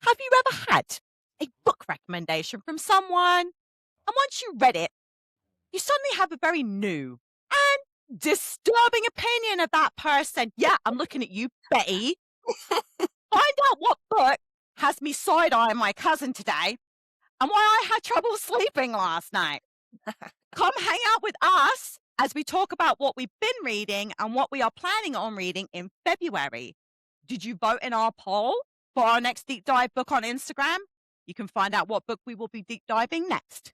Have you ever had a book recommendation from someone, and once you read it, you suddenly have a very new and disturbing opinion of that person? Yeah, I'm looking at you, Betty. Find out what book has me side-eyeing my cousin today and why I had trouble sleeping last night. Come hang out with us as we talk about what we've been reading and what we are planning on reading in February. Did you vote in our poll for our next deep dive book on Instagram? You can find out what book we will be deep diving next.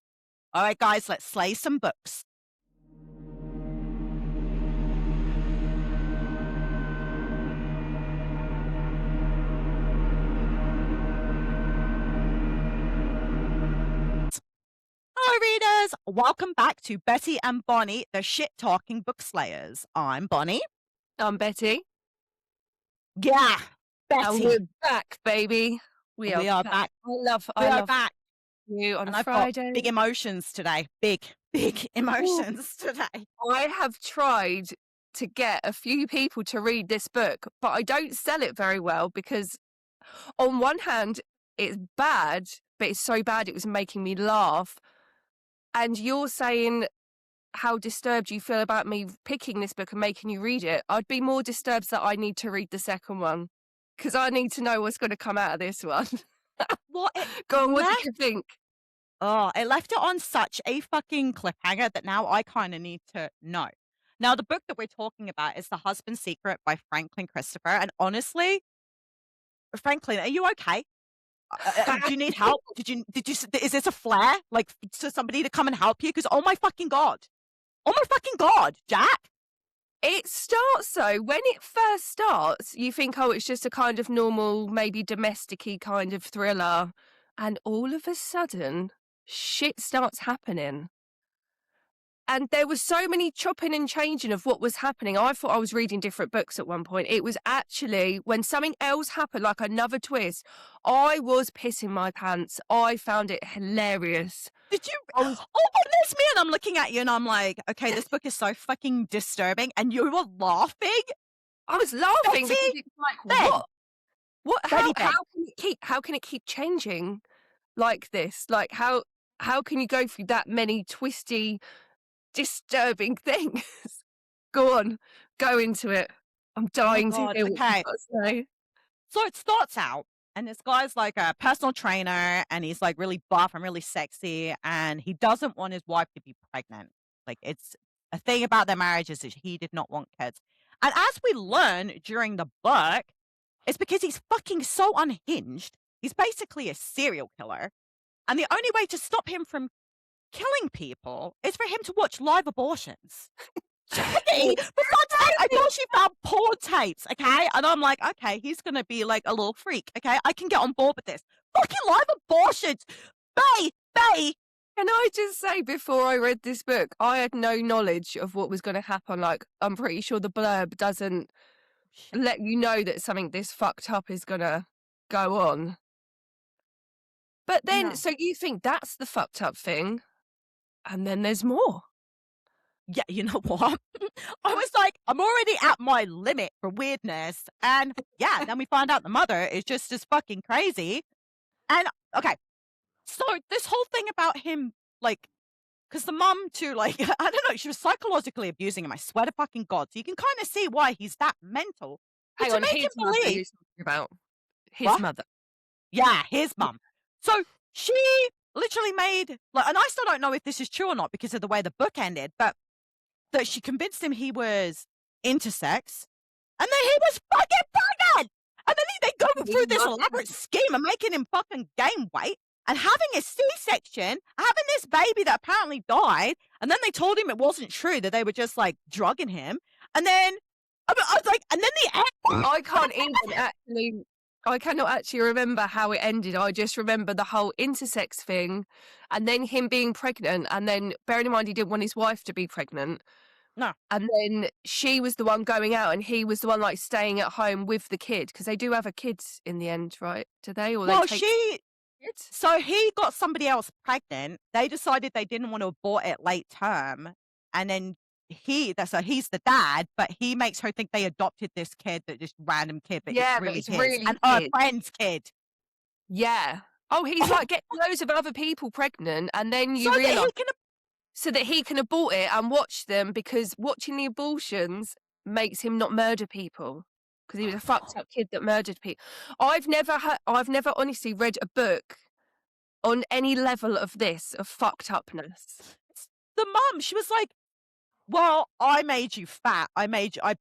All right, guys, let's slay some books. Hello, readers. Welcome back to Betty and Bonnie, the shit-talking book slayers. I'm Bonnie. I'm Betty. Yeah, Betty. And we're back, baby. We are back. I love back. You on And a I've Friday. got big emotions today. Big emotions today. I have tried to get a few people to read this book, but I don't sell it very well because on one hand, it's bad, but it's so bad it was making me laugh. And you're saying how disturbed you feel about me picking this book and making you read it. I'd be more disturbed that I need to read the second one because I need to know what's going to come out of this one. What? Go on, what did you think? Oh, it left it on such a fucking cliffhanger that now I kind of need to know. Now, the book that we're talking about is The Husband's Secret by Franklin Christopher. And honestly, Franklin, are you okay? Do you need help? Is this a flare? Like, to somebody to come and help you? Because, oh my fucking God, Jack. It starts so when it first starts, you think, oh, it's just a kind of normal, maybe domestic-y kind of thriller. And all of a sudden, shit starts happening. And there was so many chopping and changing of what was happening. I thought I was reading different books at one point. It was actually when something else happened, like another twist, I was pissing my pants. I found it hilarious. Did you? Oh, goodness me. And I'm looking at you and I'm like, okay, this book is so fucking disturbing. And you were laughing. I was laughing Betty, because it's like, what? How can it keep changing like this? Like how can you go through that many twisty, disturbing things? Go on, go into it. I'm dying to hear what you've got to say. So it starts out, and this guy's like a personal trainer, and he's like really buff and really sexy, and he doesn't want his wife to be pregnant. Like, it's a thing about their marriage is that he did not want kids. And as we learn during the book, it's because he's fucking so unhinged. He's basically a serial killer. And the only way to stop him from killing people is for him to watch live abortions. Jackie, for God's sake, I thought she found porn tapes, okay? And I'm like, okay, he's going to be like a little freak, okay? I can get on board with this. Fucking live abortions. Bay. Can I just say, before I read this book, I had no knowledge of what was going to happen. Like, I'm pretty sure the blurb doesn't let you know that something this fucked up is going to go on. But then, No. so you think that's the fucked up thing, and then there's more. Yeah, you know what? I was like, I'm already at my limit for weirdness. And yeah, then we find out the mother is just as fucking crazy. And okay, so this whole thing about him, like, because the mum too, like, I don't know, she was psychologically abusing him. I swear to fucking God. So you can kind of see why he's that mental. But Hang on, his mother you're talking about. His mother. Yeah, his mum. So she literally made, like, and I still don't know if this is true or not because of the way the book ended, but that she convinced him he was intersex, and then he was fucking pregnant. And then they go through this elaborate scheme of making him fucking gain weight and having a C-section, having this baby that apparently died, and then they told him it wasn't true, that they were just like drugging him. And then I was like, and then the end. I cannot actually remember how it ended. I just remember the whole intersex thing and then him being pregnant. And then bearing in mind, he didn't want his wife to be pregnant. No. And then she was the one going out and he was the one like staying at home with the kid. Because they do have a kid in the end, right? Do they? Or well, they take kids? So he got somebody else pregnant. They decided they didn't want to abort it late term. And then he's the dad, but he makes her think they adopted this kid, that just random kid, but Yeah, it's really but it's his really and her his. friend's kid. Yeah. Oh, he's like getting loads of other people pregnant, and then so you that realise he can. so that he can abort it and watch them, because watching the abortions makes him not murder people, because he was a fucked up kid that murdered people. I've never honestly read a book on any level of this, of fucked upness. The mum, she was like, well, I made you fat. I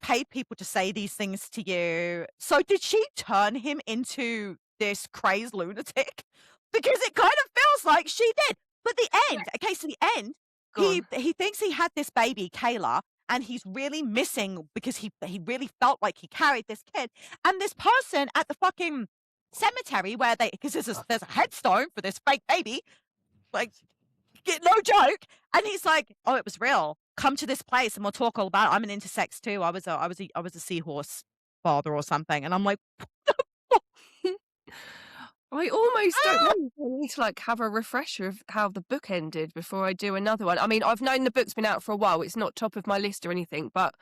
paid people to say these things to you. So did she turn him into this crazed lunatic? Because it kind of feels like she did. But the Yeah. end, okay, so the end, Go on. he thinks he had this baby, Kayla, and he's really missing because he really felt like he carried this kid. And this person at the fucking cemetery where because there's a headstone for this fake baby, like no joke. And he's like, "Oh, it was real. Come to this place and we'll talk all about it. I'm an intersex too. I was a seahorse father or something." And I'm like, I almost don't know "Ah!" if I need to, like, have a refresher of how the book ended before I do another one. I mean, I've known the book's been out for a while. It's not top of my list or anything, but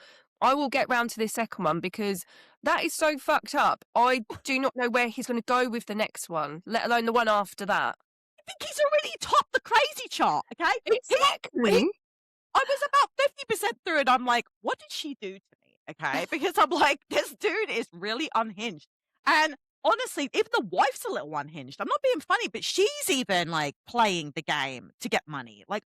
I will get round to this second one, because that is so fucked up. I do not know where he's gonna go with the next one, let alone the one after that. I think he's already topped the crazy chart. Okay, he Exactly. I was about 50% through it. I'm like, what did she do to me? Okay, because I'm like, this dude is really unhinged. And honestly, even the wife's a little unhinged. I'm not being funny, but she's even like playing the game to get money. Like,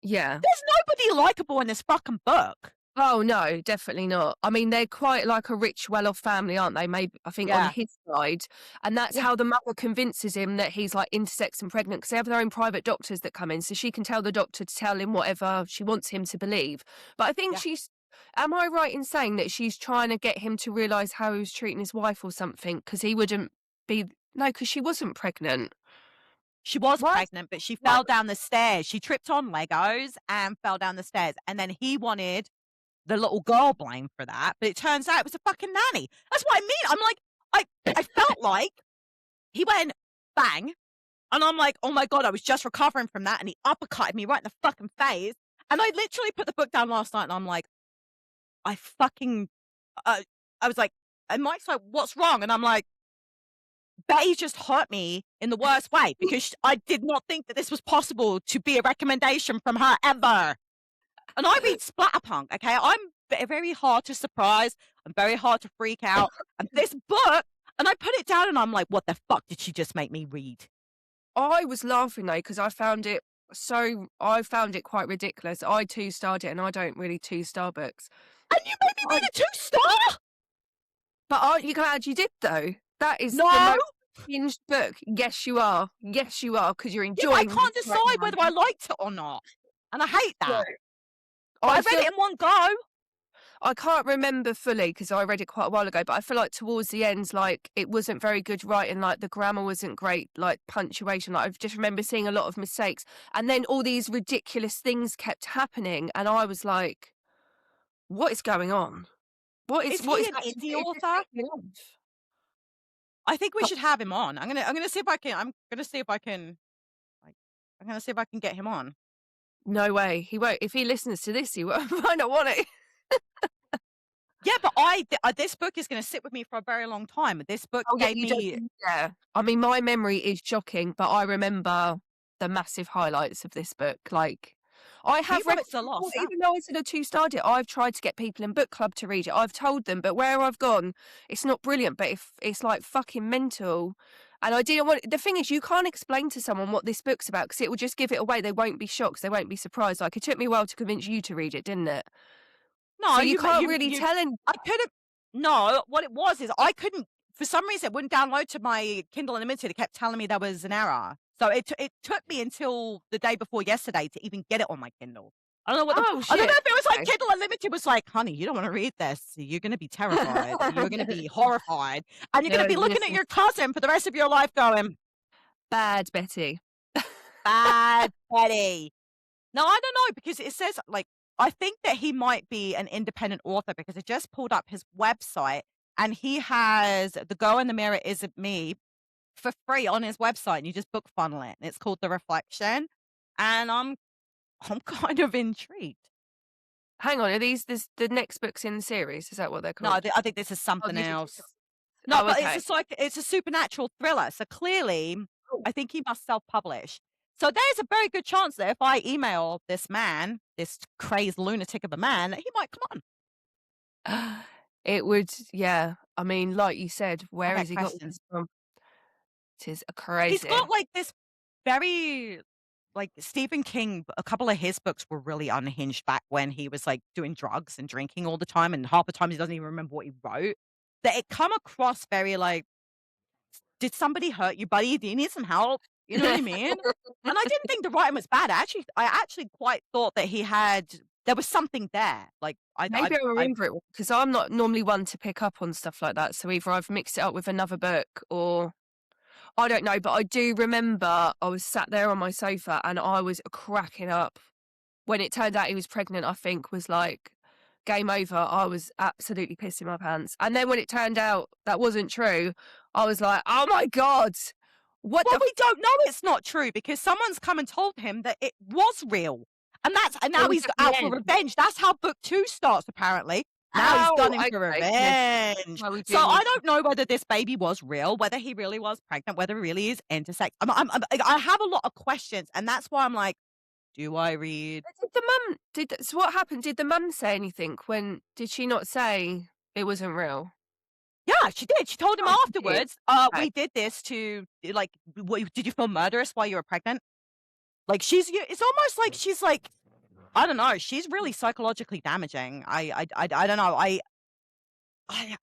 Yeah. there's nobody likable in this fucking book. Oh, no, definitely not. I mean, they're quite like a rich, well-off family, aren't they? Maybe, I think, on Yeah, his side, and that's yeah, how the mother convinces him that he's, like, intersex and pregnant, because they have their own private doctors that come in, so she can tell the doctor to tell him whatever she wants him to believe. But I think yeah. she's am I right in saying that she's trying to get him to realise how he was treating his wife or something? Because he wouldn't be no, because she wasn't pregnant. She was Why pregnant, but she why fell down the stairs. She tripped on Legos and fell down the stairs. And then he wanted the little girl blamed for that, but it turns out it was a fucking nanny. That's what I mean. I'm like, I felt like he went bang, and I'm like, oh my god, I was just recovering from that, and he uppercutted me right in the fucking face. And I literally put the book down last night, and I'm like, I fucking, uh, I was like, and Mike's like, what's wrong? And I'm like, Betty just hurt me in the worst way because I did not think that this was possible to be a recommendation from her ever. And I read splatterpunk, okay? I'm very hard to surprise. I'm very hard to freak out. And this book, and I put it down and I'm like, what the fuck did she just make me read? I was laughing though, because I found it quite ridiculous. I two-starred it, and I don't really two-star books. And you made me I read a 2-star? But aren't you glad you did though? That is the No. most hinged book. Yes, you are. Yes, you are, because you're Yeah, but I enjoying can't this right decide now. whether I liked it or not. And I hate No. that. But I I read feel it in one go. I can't remember fully, because I read it quite a while ago, but I feel like towards the end, like, it wasn't very good writing, like, the grammar wasn't great, like, punctuation, like, I just remember seeing a lot of mistakes, and then all these ridiculous things kept happening, and I was like, "What is going on? Is What he is an actually indie is this author? taking off?" I think we But should have him on. I'm gonna see if I can. I'm gonna see if I can. Like, I'm gonna see if I can get him on. no way, he won't. If he listens to this, he won't might not want it. Yeah, but this book is gonna sit with me for a very long time. This book Oh, yeah, gave you don't me. yeah. I mean, my memory is shocking, but I remember the massive highlights of this book, like, I have People, read it's it a lot of before, stuff. even though I said I two-starred it, I've tried to get people in book club to read it, I've told them, but where I've gone, it's not brilliant, but if it's, like, fucking mental, and I didn't want the thing is, you can't explain to someone what this book's about, because it will just give it away, they won't be shocked, they won't be surprised, like, it took me a while to convince you to read it, didn't it? No, So you can't really you. tell in I couldn't. No, what it was is I couldn't. For some reason, it wouldn't download to my Kindle Unlimited. It kept telling me there was an error. So it took me until the day before yesterday to even get it on my Kindle. I don't know what the. oh, I don't know shit. if it was like Okay. Kindle Unlimited was like, honey, you don't want to read this. You're going to be terrified. You're going to be horrified, and you're going to No, be looking this at is your cousin for the rest of your life, going, bad, Betty. "Bad Betty." No, I don't know because it says like I think that he might be an independent author because I just pulled up his website and he has The Girl in the Mirror Isn't Me for free on his website and you just book funnel it. And it's called The Reflection. And I'm kind of intrigued. Hang on, are these the next books in the series? Is that what they're No, called? I think this is Oh, something these are else. No, Oh, but okay. it's a supernatural thriller, so clearly, Cool. I think he must self-publish. So there's a very good chance that if I email this man, this crazed lunatic of a man, that he might come on. It would, yeah. I mean, like you said, I where bet has he got questions. this from? It is He's crazy. got, like, this very like, Stephen King, a couple of his books were really unhinged back when he was, like, doing drugs and drinking all the time, and half the time he doesn't even remember what he wrote. That it come across very, like, "Did somebody hurt you, buddy? Do you need some help?" You know what I mean? And I didn't think the writing was bad. I actually quite thought that there was something there. Like, Maybe I I remember it because I'm not normally one to pick up on stuff like that. So either I've mixed it up with another book or I don't know. But I do remember I was sat there on my sofa and I was cracking up when it turned out he was pregnant. I think was like game over. I was absolutely pissing my pants. And then when it turned out that wasn't true, I was like, oh my God, what well, the we don't know it's not true because someone's come and told him that it was real. And it now was he's at the out for end. revenge. That's how book 2 starts, apparently. Now he's Oh, done him for okay. Yes. revenge. Well, we So do I need don't know whether this baby was real, whether he really was pregnant, whether he really is intersex. I have a lot of questions, and that's why I'm like, do I read? Did the mum so what happened? Did the mum say anything when did she not say it wasn't real? Yeah, she did. She told him Oh, she did. afterwards, Okay. "We did this to like, did you feel murderous while you were pregnant?" Like, it's almost like she's like, I don't know, she's really psychologically damaging. I don't know. I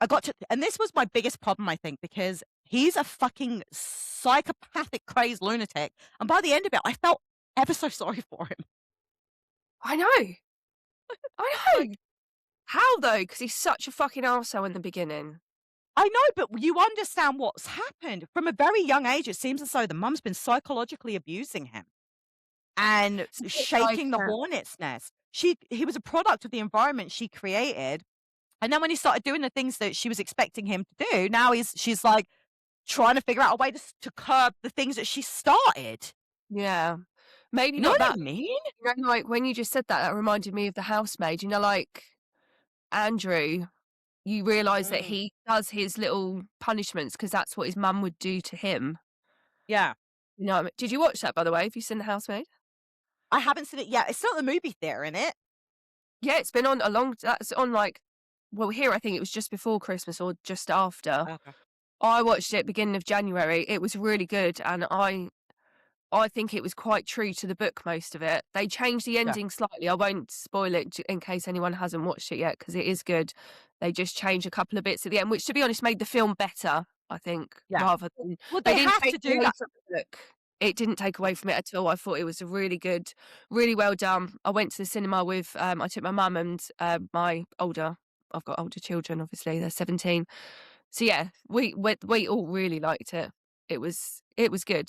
got to, and this was my biggest problem, I think, because he's a fucking psychopathic, crazed lunatic, and by the end of it, I felt ever so sorry for him. I know. I know. Like, How though? Because he's such a fucking arsehole in the beginning. I know, but you understand what's happened. From a very young age, it seems as though the mum's been psychologically abusing him and It's a bit like, shaking the hornet's nest. He was a product of the environment she created, and then when he started doing the things that she was expecting him to do, now she's, like, trying to figure out a way to curb the things that she started. yeah. Maybe You know not what I that. mean? You know, like when you just said that, that reminded me of The Housemaid. You know, like Andrew, you realise that Mm. he does his little punishments because that's what his mum would do to him. Yeah. You know what I mean? Did you watch that, by the way? Have you seen The Housemaid? I haven't seen it yet. It's still at the movie theater, isn't it? Yeah, it's been on a long that's on, like well, here, I think it was just before Christmas or just after. Okay. I watched it beginning of January. It was really good, and I think it was quite true to the book, most of it. They changed the Yeah. ending slightly. I won't spoil it in case anyone hasn't watched it yet because it is good. They just changed a couple of bits at the end, which, to be honest, made the film better, I think, Yeah. rather than Well, they they didn't have take to do away that. from the book. It didn't take away from it at all. I thought it was a really good, really well done. I went to the cinema with, I took my mum and I've got older children, obviously, they're 17. So yeah, we all really liked it. It was good.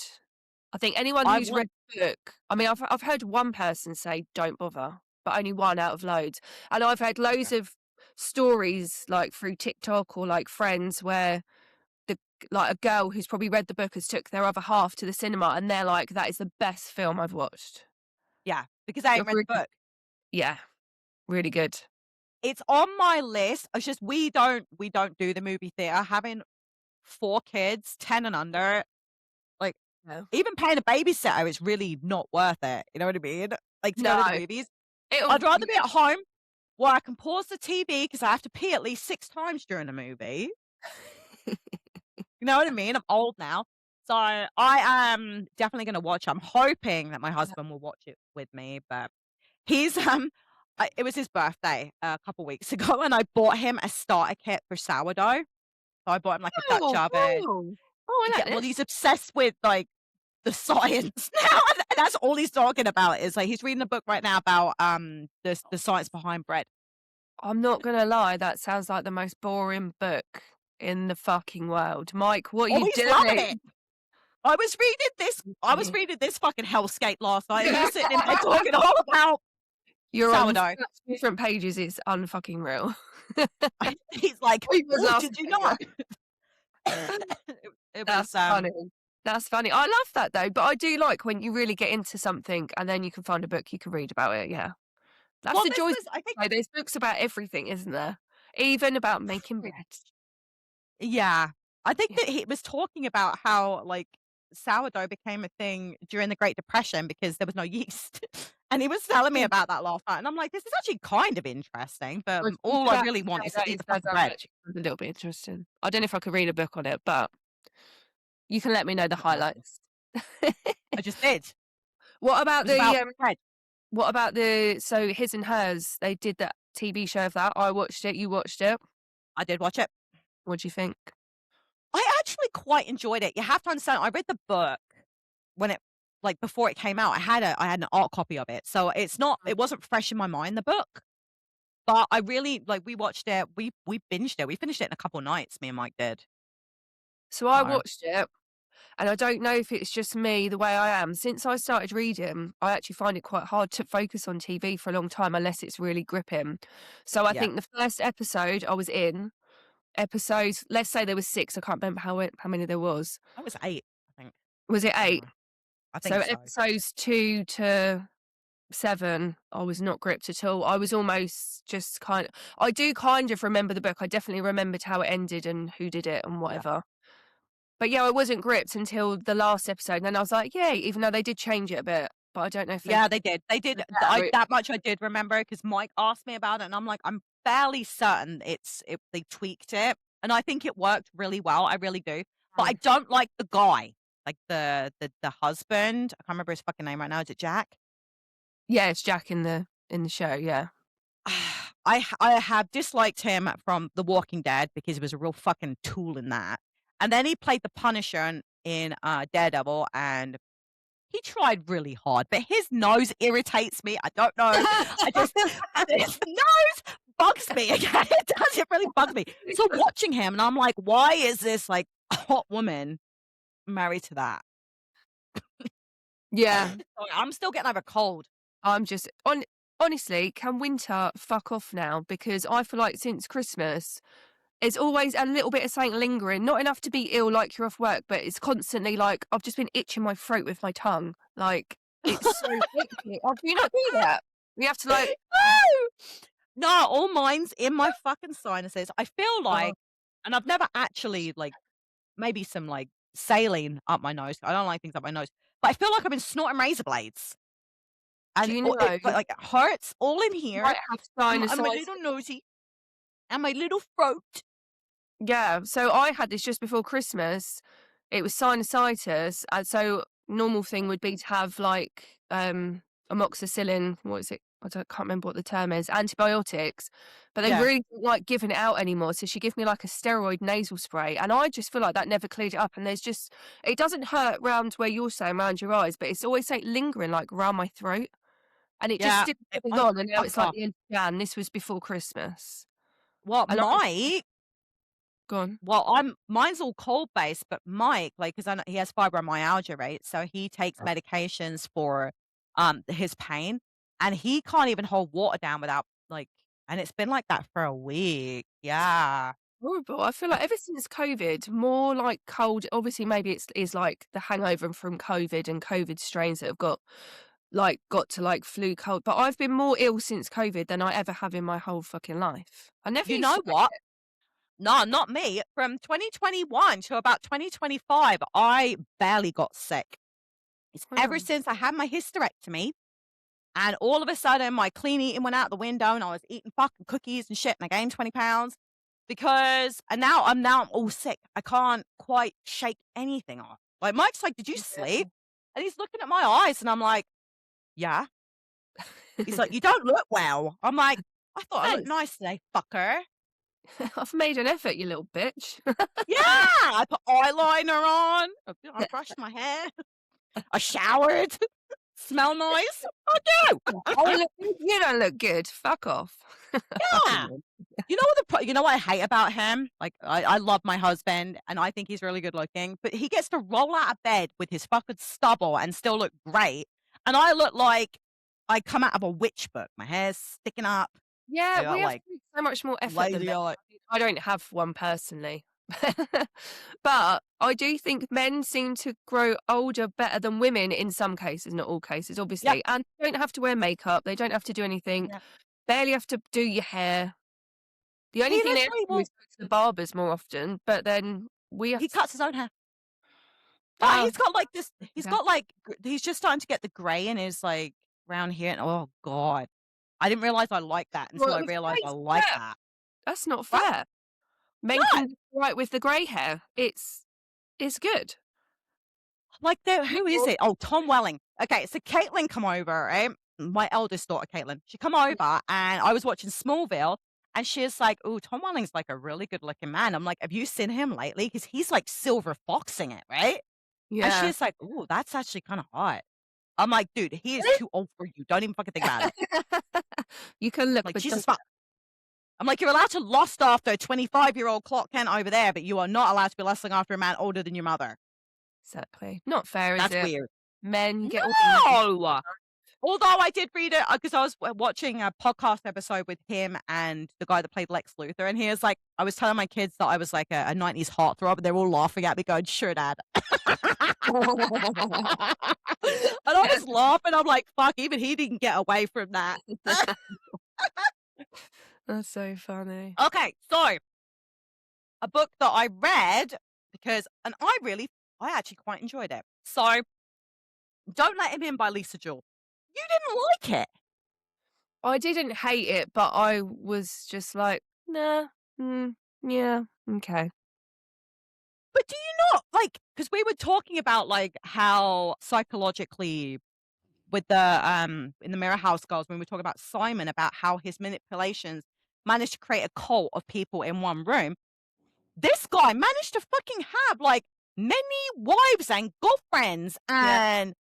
I think anyone I who's want read the book I mean, I've heard one person say, "Don't bother," but only one out of loads, and I've heard Yeah. loads of stories, like, through TikTok or, like, friends where the like, a girl who's probably read the book has took their other half to the cinema, and they're like, "That is the best film I've watched." Yeah, because I You're ain't read the really book. yeah, really good. It's on my list. It's just we don't do the movie theater. Having 4 kids, 10 and under, like, Yeah. even paying a babysitter is really not worth it. You know what I mean? Like, to go to the No, movies. it'll I'd rather yeah. be at home where I can pause the TV because I have to pee at least 6 times during a movie. You know what I mean? I'm old now. So, I am definitely gonna watch. I'm hoping that my husband will watch it with me, but he's, it was his birthday a couple weeks ago, and I bought him a starter kit for sourdough. So I bought him, like, a Dutch Oh, oven. cool. Oh, I Yeah, like well, this. he's obsessed with, like, the science now, and that's all he's talking about is, like, he's reading a book right now about, the science behind bread. I'm not gonna lie, that sounds like the most boring book in the fucking world. Mike, what are Oh, you he's loving it. doing? I was reading this fucking hellscape last night, and he's sitting in bed talking all about You're on sourdough. such different pages, it's unfucking real. He's like, We was "Oh, laughing did you at not?" you. It was, That's funny. That's funny. I love that though, but I do like when you really get into something and then you can find a book you can read about it, yeah. That's well, the this joy was I think there's books about everything, isn't there? Even about making bread. Yeah. I think Yeah. that he was talking about how, like, sourdough became a thing during the Great Depression because there was no yeast. And he was telling me Yeah. about that last night, and I'm like, "This is actually kind of interesting, but Well, to be all I fair, really want yeah, is to eat the that fucking does bread." actually sound a little bit interesting. I don't know if I could read a book on it, but you can let me know the You're welcome. highlights. I just did. It What about was about the bread. what about the so His and Hers? They did that TV show of that. I watched it, you watched it. I did watch it. What do you think? I actually quite enjoyed it. You have to understand, I read the book when it like, before it came out. I had an art copy of it, so it wasn't fresh in my mind, the book. But I really like, we watched it, we binged it. We finished it in a couple nights, me and Mike did. So I So, watched it, and I don't know if it's just me, the way I am. Since I started reading, I actually find it quite hard to focus on TV for a long time unless it's really gripping. So I yeah, think the first episode I was in, episodes, let's say there was 6, I can't remember how many there was. that was 8, I think. Was it I don't 8? know. I So think so. episodes 2 to 7, I was not gripped at all. I was almost just I do kind of remember the book. I definitely remembered how it ended and who did it and Yeah. whatever. But yeah, I wasn't gripped until the last episode, and then I was like, "Yay," even though they did change it a bit, but I don't know if they Yeah, they did. They did. the better I route. that much I did remember because Mike asked me about it, and I'm like, "I'm fairly certain they tweaked it, and I think it worked really well. I really do. But I Mm. don't like the guy, like the husband. I can't remember his fucking name right now. Is it Jack? Yeah, it's Jack in the show, yeah. I have disliked him from The Walking Dead because he was a real fucking tool in that, and then he played the Punisher in Daredevil, and he tried really hard, but his nose irritates me. I don't know. I just his nose bugs me. Again, it does. It really bugs me. So watching him, and I'm like, why is this like hot woman married to that? Yeah, Sorry, I'm still getting over a cold. I'm just honestly, can winter fuck off now? Because I feel like since Christmas, it's always a little bit of something lingering, not enough to be ill like you're off work, but it's constantly like, I've just been itching my throat with my tongue. Like, it's so itchy. Oh, do you not do that? You have to like, No! No, all mine's in my fucking sinuses. I feel oh, like, and I've never actually like maybe some like saline up my nose. I don't like things up my nose, but I feel like I've been snorting razor blades. do And you o it know, like, it hurts all in you here, might have and my sinusitis. little nosy, and my little throat. Yeah, so I had this just before Christmas. It was sinusitis, and so normal thing would be to have like amoxicillin. What is it? Can't remember what the term is. Antibiotics, but they Yeah, really didn't like giving it out anymore. So she gave me like a steroid nasal spray, and I just feel like that never cleared it up. And there's just it doesn't hurt round where you're saying around your eyes, but it's always like lingering like around my throat, and it just yeah, still it goes won't on. And now fuck it's like off. the end of Jan. This was before Christmas, Well, and I Mike gone. mine's all cold based, but Mike, like, 'cause I know he has fibromyalgia, right? So he takes medications for, his pain, and he can't even hold water down without, like, and it's been like that for a week. Yeah. Horrible. I feel like ever since COVID, more like cold. Obviously, maybe it's is like the hangover from COVID and COVID strains that have got to like flu cold. But I've been more ill since COVID than I ever have in my whole fucking life. I never You used know to get what? it. No, not me. From 2021 to about 2025, I barely got sick. It's ever Wow. since I had my hysterectomy, and all of a sudden my clean eating went out the window, and I was eating fucking cookies and shit, and I gained 20 pounds because and now I'm all sick. I can't quite shake anything off. Like Mike's like, "Did you Yeah. sleep?" And he's looking at my eyes, and I'm like, "Yeah." He's like, "You don't look well." I'm like, "I thought I looked Thanks. nice today, fucker." I've made an effort, you little bitch. Yeah, I put eyeliner on. I brushed my hair. I showered. Smell nice. I do. I look good. You don't look good. Fuck off. Fucking Yeah. weird. You know what I hate about him? Like, I love my husband, and I think he's really good looking, but he gets to roll out of bed with his fucking stubble and still look great, and I look like I come out of a witch book. My hair's sticking up. Yeah, I got, we have to like, make so much more effort than lazy men. eye. I don't have one personally. But I do think men seem to grow older better than women in some cases, not all cases, Yeah. obviously. And they don't have to wear makeup. They don't have to do anything. Yeah. Barely have to do your hair. The only He thing they literally do will. is go to the barbers more often, but then we have He to. cuts his own hair. But Oh, he's got like this. He's okay. got like. He's just starting to get the grey in his like around here. And oh god, I didn't realize I liked that until Well, I it was realized I great. like that. That's not Right? fair. Men No. can do right with the grey hair. It's good. Like, there, who is Well, it? Oh, Tom Welling. Okay, so Caitlin come over, right? My eldest daughter, Caitlin. She come over, and I was watching Smallville, and she's like, "Oh, Tom Welling's like a really good looking man." I'm like, "Have you seen him lately? Because he's like silver foxing it, right?" And yeah. she's like, "Oh, that's actually kind of hot." I'm like, "Dude, he is too old for you. Don't even fucking think about it." You can look Like, with Jesus them. fuck. I'm like, "You're allowed to lust after a 25-year-old Clark Kent over there, but you are not allowed to be lusting after a man older than your mother." Exactly. Not fair, is That's it? weird. Men, you get all the men. No. Although I did read it because I was watching a podcast episode with him and the guy that played Lex Luthor, and he was like, I was telling my kids that I was like a 90s heartthrob, and they're all laughing at me, going, "Sure, Dad." And I was laughing. I'm like, fuck, even he didn't get away from that. That's so funny. Okay, so a book that I read because, and I actually quite enjoyed it. So, Don't Let Him In by Lisa Jewell. You didn't like it. I didn't hate it, but I was just like, nah, yeah, okay. But do you not like, because we were talking about like how psychologically with the in the Mirror House girls, when we were talking about Simon, about how his manipulations managed to create a cult of people in one room. This guy managed to fucking have like many wives and girlfriends, Yeah. and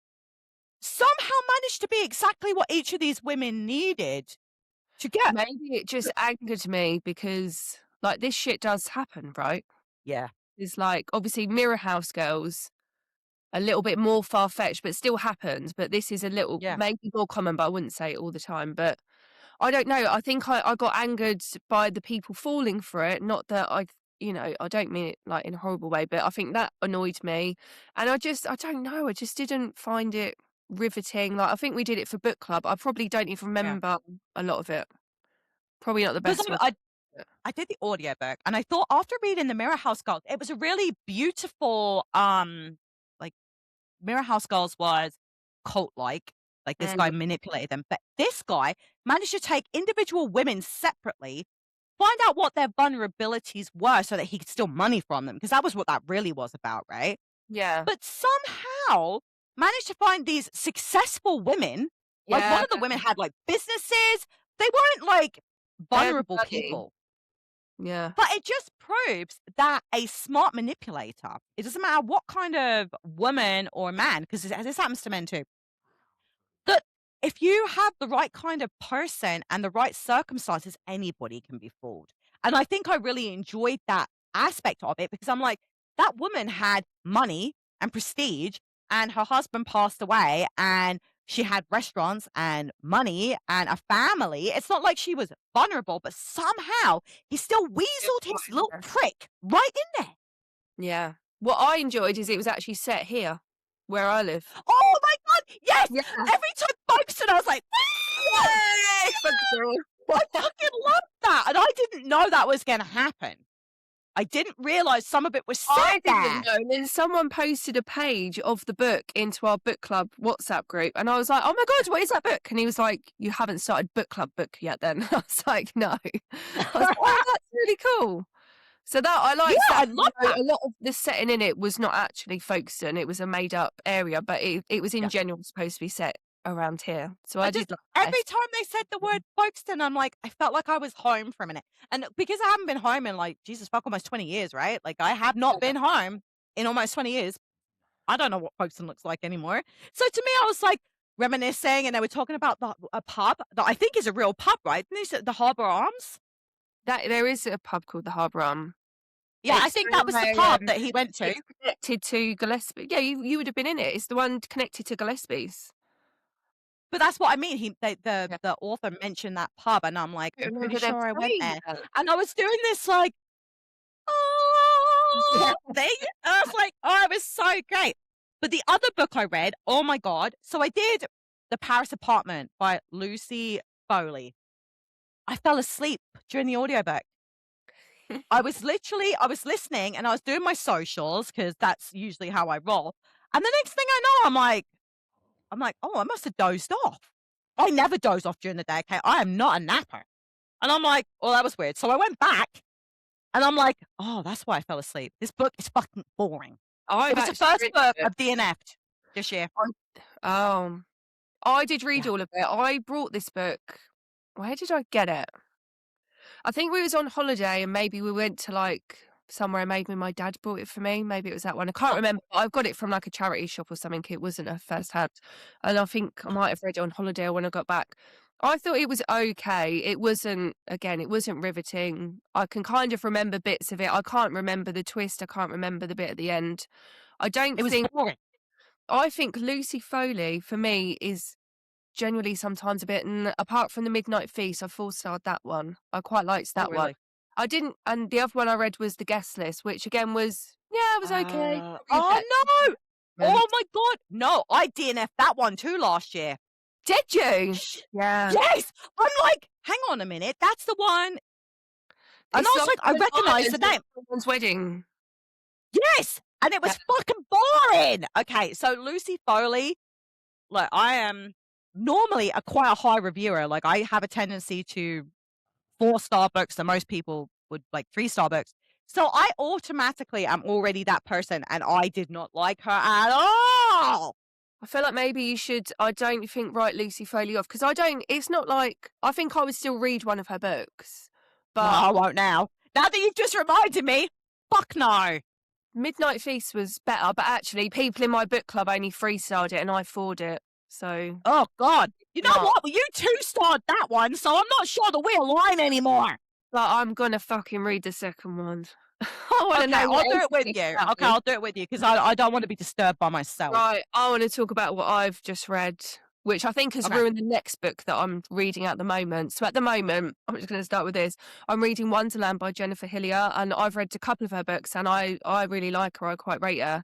somehow managed to be exactly what each of these women needed to get. Maybe it just angered me because, like, this shit does happen, right? Yeah. It's like, obviously, Mirror House girls, a little bit more far-fetched, but still happens. But this is a little Yeah. maybe more common, but I wouldn't say it all the time. But I don't know. I think I got angered by the people falling for it. Not that I don't mean it like in a horrible way, but I think that annoyed me. And I don't know. I just didn't find it riveting. Like, I think we did it for book club. I probably don't even Yeah. remember a lot of it. Probably not the Because best one. I did the audiobook, and I thought after reading the Mirror House Girls, it was a really beautiful, like Mirror House Girls was like this guy Mm, manipulated them, but this guy managed to take individual women separately, find out what their vulnerabilities were so that he could steal money from them, because that was what that really was about, right? yeah. But somehow managed to find these successful women. Like one Yeah. of the women had like businesses. They weren't like They're the vulnerable money. people. Yeah. But it just proves that a smart manipulator, it doesn't matter what kind of woman or man, because this happens to men too, that if you have the right kind of person and the right circumstances, anybody can be fooled. And I think I really enjoyed that aspect of it because I'm like, that woman had money and prestige, and her husband passed away, and she had restaurants and money and a family. It's not like she was vulnerable, but somehow he still weaseled his little prick right in there. Yeah. What I enjoyed is it was actually set here, where I live. Oh my God, yes! Yeah. Every time Folkestone, I was like, Yay! I fucking love that, and I didn't know that was gonna happen. I didn't realize some of it was I set there. didn't know. And then someone posted a page of the book into our book club WhatsApp group. And I was like, oh my God, what is that book? And he was like, you haven't started book club book yet then. I was like, no. I was like, oh, that's really cool. So that I like. Yeah, I love that. A lot of the setting in it was not actually Folkestone. It was a made up area, but it was in Yeah. general supposed to be set around here. So I did like every time they said the word Folkestone, I'm like, I felt like I was home for a minute. And because I haven't been home in like, Jesus fuck, almost 20 years, right? Like I have not been home in almost 20 years. I don't know what Folkestone looks like anymore. So to me, I was like reminiscing, and they were talking about a pub that I think is a real pub, right? And they said the Harbour Arms. that there is a pub called the Harbour Arm. Yeah, I think that was the pub that he went to. It's connected to Gillespie. Yeah, you would have been in it. It's the one connected to Gillespie's. But that's what I mean. The author mentioned that pub, and I'm like, I'm pretty sure I went there. And I was doing this like, oh, thing. And I was like, oh, it was so great. But the other book I read, oh my God. So I did The Paris Apartment by Lucy Foley. I fell asleep during the audiobook. I was listening and I was doing my socials because that's usually how I roll. And the next thing I know, I'm like, "Oh, I must have dozed off." I never doze off during the day, okay? I am not a napper. And I'm like, "Oh, that was weird." So I went back and I'm like, "Oh, that's why I fell asleep. This book is fucking boring." It I've was the actually first read book it. I've DNF'd this year. Oh, I did read Yeah. all of it. I brought this book. Where did I get it? I think we was on holiday and maybe we went to like somewhere. Maybe my dad bought it for me. Maybe it was that one. I can't Oh, remember. I've got it from like a charity shop or something. It wasn't a first hand. And I think I might have read it on holiday or when I got back. I thought it was okay. It wasn't, again, it wasn't riveting. I can kind of remember bits of it. I can't remember the twist. I can't remember the bit at the end. I don't it was think, boring. I think Lucy Foley for me is genuinely sometimes a bit, and apart from the Midnight Feast, I four-starred that one. I quite liked Oh, that one. really? I didn't, and the other one I read was The Guest List, which again was, yeah, it was okay. Probably a Oh, better no! Oh moment. my god, no, I DNF'd that one too last year. Did you? Sh Yeah. Yes! I'm like, "Hang on a minute, that's the one," and I It's was like like, I Love recognise the Island or name. Someone's Wedding. Yes! And it Yeah. was fucking boring! Okay, so Lucy Foley, like, I am normally a quite a high reviewer, like, I have a tendency to four-star books, and most people would like three-star books. So I automatically am already that person, and I did not like her at all! I feel like maybe you should, I don't think, write Lucy Foley off because I don't, it's not like, I think I would still read one of her books, No, but I won't now. Now that you've just reminded me, fuck no. Midnight Feast was better, but actually people in my book club only three-starred it and I four'd it. So, Oh god. You know no. what? Well, you two-starred that one, so I'm not sure that we align anymore. But I'm gonna fucking read the second one. I wanna Okay, know I'll what do else it with they you. Okay, say. I'll do it with you because I don't want to be disturbed by myself. Right, I wanna talk about what I've just read, which I think has Okay. ruined the next book that I'm reading at the moment. So at the moment, I'm just gonna start with this. I'm reading Wonderland by Jennifer Hillier, and I've read a couple of her books, and I really like her. I quite rate her.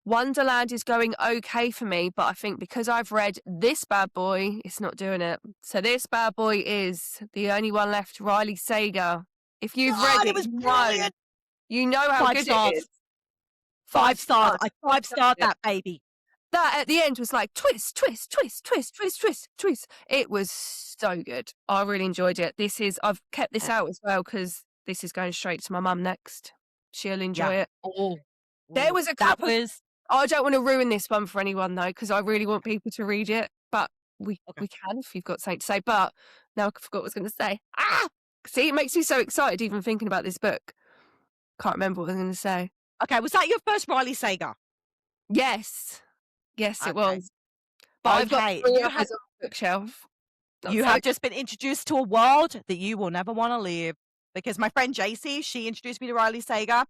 Wonderland is going okay for me, but I think because I've read this bad boy, it's not doing it. So this bad boy is the only one left, Riley Sager. If you've read God, it it, was brilliant. you know how 5 good it stars. is. 5 5 stars. stars. I I 5-starred loved it. that baby. That at the end was like twist, twist, twist, twist, twist, twist, twist. It was so good. I really enjoyed it. I've kept this Yeah. out as well because this is going straight to my mum next. She'll enjoy Yeah. it. Oh. There Ooh, was a that couple. was I don't want to ruin this one for anyone though, because I really want people to read it. But we okay. we can if you've got something to say. But now I forgot what I was going to say. Ah, see, it makes me so excited even thinking about this book. Can't remember what I was going to say. Okay, was that your first Riley Sager? Yes, yes, it Okay. was. But I've got Okay, three others on the bookshelf. you That's so. have just been introduced to a world that you will never wanna leave, because my friend JC, she introduced me to Riley Sager,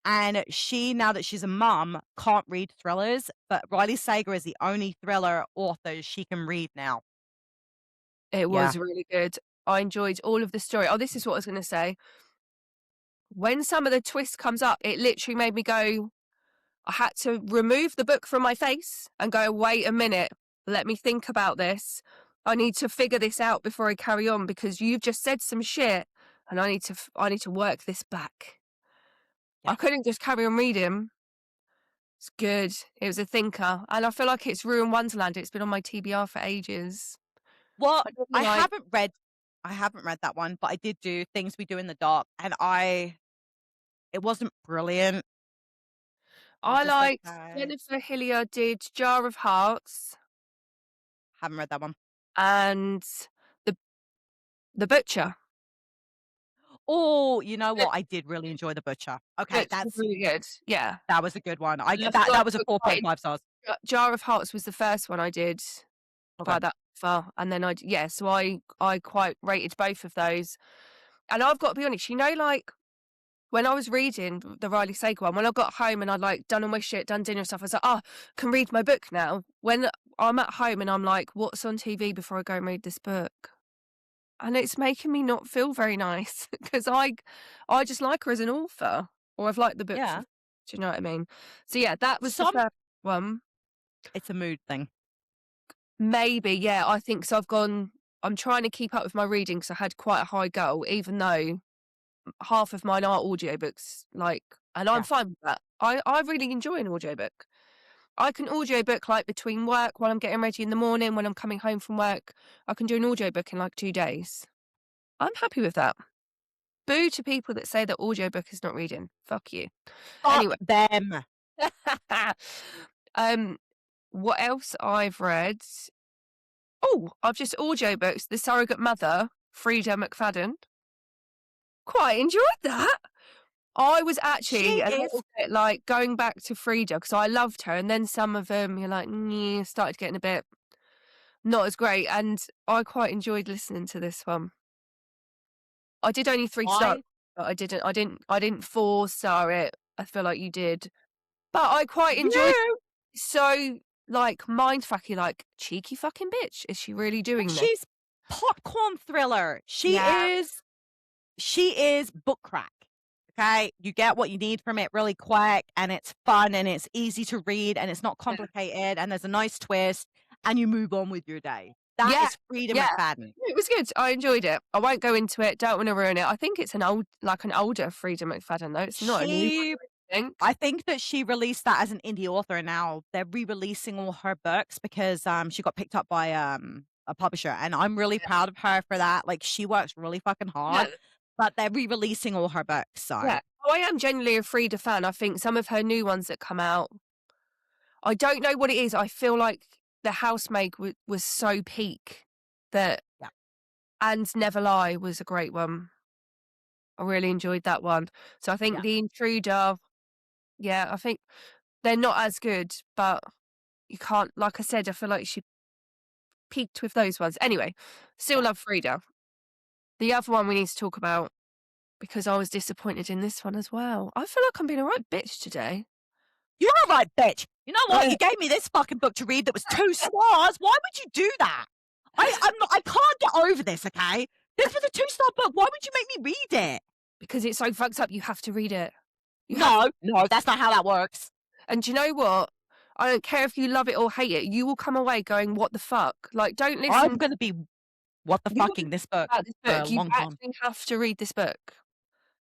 and she, now that she's a mum, can't read thrillers, but Riley Sager is the only thriller author she can read now. It Yeah. was really good. I enjoyed all of the story. Oh, this is what I was going to say. When some of the twist comes up, it literally made me go, I had to remove the book from my face and go, wait a minute, let me think about this. I need to figure this out before I carry on because you've just said some shit and I need to work this back. Yeah. I couldn't just carry on reading. It's good. It was a thinker. And I feel like it's ruined Wonderland. It's been on my TBR for ages. Well, I really I like, haven't read I haven't read that one, but I did do Things We Do in the Dark, and I it wasn't brilliant. It was I just liked okay. Jennifer Hillier did Jar of Hearts Haven't read that one. and the the Butcher. Oh, you know what? I did really enjoy The Butcher. Okay, Butcher was really good. Yeah. that was a good one. I And I that feel like that was a I quite 4.5 stars. Jar of Hearts was the first one I did Okay. by that far, and then yeah, so I quite rated both of those. And I've got to be honest, like when I was reading the Riley Sager one, when I got home and I'd like done all my shit, done dinner and stuff, I was like, oh, I can read my book now. When I'm at home and I'm like, what's on TV before I go and read this book? And it's making me not feel very nice because I just like her as an author, or I've liked the books. Yeah. Do you know what I mean? So yeah, that was the Some first one. It's a mood thing. Maybe, yeah, I think so. I'm trying to keep up with my reading because I had quite a high goal, even though half of mine are audiobooks, like, and I'm Yeah. fine with that. I really enjoy an audiobook. I can audiobook, like, between work, while I'm getting ready in the morning, when I'm coming home from work. I can do an audiobook in, like, 2 days. I'm happy with that. Boo to people that say that audiobook is not reading. Fuck you. Fuck Anyway. them. Um, what else I've read? Oh, I've just audiobooks The Surrogate Mother, Frida McFadden. Quite enjoyed that. I was actually She a is little bit, like, going back to Frida because I loved her, and then some of them you're like, "Nyeh," started getting a bit not as great, and I quite enjoyed listening to this one. I did only 3 stars, I but I didn't 4-star it. I feel like you did. But I quite enjoyed you. so, like, mindfucky, like, "Cheeky fucking bitch. Is she really doing this?" She's popcorn thriller. Yeah, She is book crack. Okay? You get what you need from it really quick, and it's fun, and it's easy to read, and it's not yeah. complicated, and there's a nice twist, and you move on with your day. That Yeah, is Frida yeah. McFadden. It was good. I enjoyed it. I won't go into it. Don't want to ruin it. I think it's an older Frida McFadden, though. It's not a new one, She I think. I think that she released that as an indie author, and now they're re-releasing all her books because, she got picked up by, a publisher, and I'm really proud of her for that. Like, she works really fucking Yeah, hard, but they're re-releasing all her books, so yeah. Oh, I am genuinely a Frida fan. I think some of her new ones that come out, I don't know what it is. I feel like The Housemaid was so peak that, yeah, and Never Lie was a great one. I really enjoyed that one. So I think yeah, The Intruder, yeah, I think they're not as good, but you can't, like I said, I feel like she peaked with those ones. Anyway, still yeah. love Frida. The other one we need to talk about, because I was disappointed in this one as well. I feel like I'm being a right bitch today. You're a right bitch. You know what? Ugh. You gave me this fucking book to read that was 2 stars. Why would you do that? I can't get over this, okay? This was a 2-star book. Why would you make me read it? Because it's so fucked up, you have to read it. You have, No, no, that's not how that works. and do you know what? I don't care if you love it or hate it. You will come away going, "What the fuck?" Like, don't I'm listen. gonna be what the You will fucking this book about this for a book. You long time. actually have to read this book.